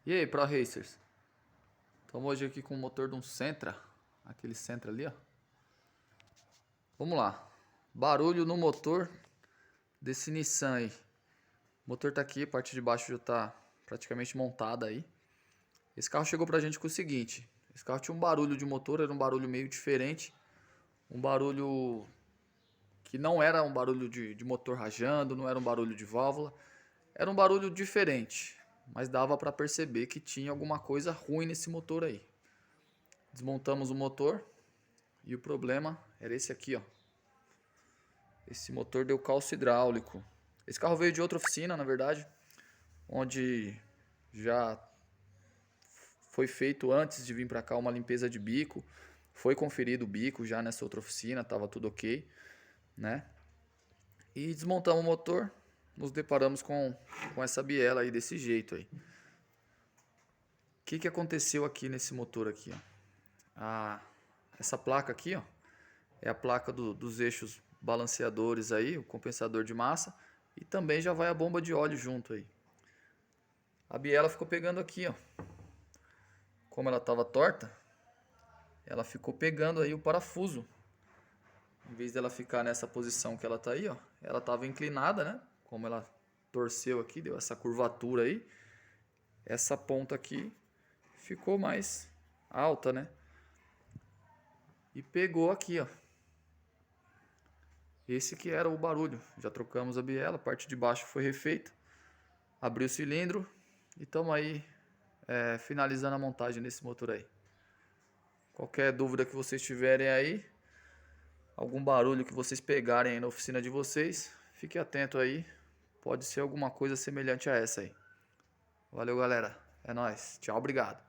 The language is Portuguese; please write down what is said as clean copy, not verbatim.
E aí, Pro Racers? Estamos hoje aqui com o motor de um Sentra, aquele Sentra ali, ó. Vamos lá. Barulho no motor desse Nissan aí. O motor tá aqui, a parte de baixo já tá praticamente montada aí. Esse carro chegou pra gente com o seguinte: esse carro tinha um barulho de motor, era um barulho meio diferente. Um barulho que não era um barulho de motor rajando, não era um barulho de válvula. Era um barulho diferente, mas dava pra perceber que tinha alguma coisa ruim nesse motor aí. Desmontamos o motor e o problema era esse aqui, ó. Esse motor deu calço hidráulico. Esse carro veio de outra oficina, na verdade, onde já foi feito antes de vir para cá uma limpeza de bico. Foi conferido o bico já nessa outra oficina, estava tudo ok, né? E desmontamos o motor, nos deparamos com essa biela aí desse jeito aí. O que aconteceu aqui nesse motor aqui, ó? Essa placa aqui, ó, é a placa dos eixos balanceadores aí, o compensador de massa, e também já vai a bomba de óleo junto aí. A biela ficou pegando aqui, ó. Como ela estava torta, ela ficou pegando aí o parafuso. Em vez dela ficar nessa posição que ela tá aí, ó, ela estava inclinada, né? Como ela torceu aqui, deu essa curvatura aí, essa ponta aqui ficou mais alta, né? E pegou aqui, ó. Esse que era o barulho. Já trocamos a biela, a parte de baixo foi refeita. Abri o cilindro e estamos aí finalizando a montagem desse motor aí. Qualquer dúvida que vocês tiverem aí, algum barulho que vocês pegarem aí na oficina de vocês, fique atento aí. Pode ser alguma coisa semelhante a essa aí. Valeu, galera. É nóis. Tchau, obrigado.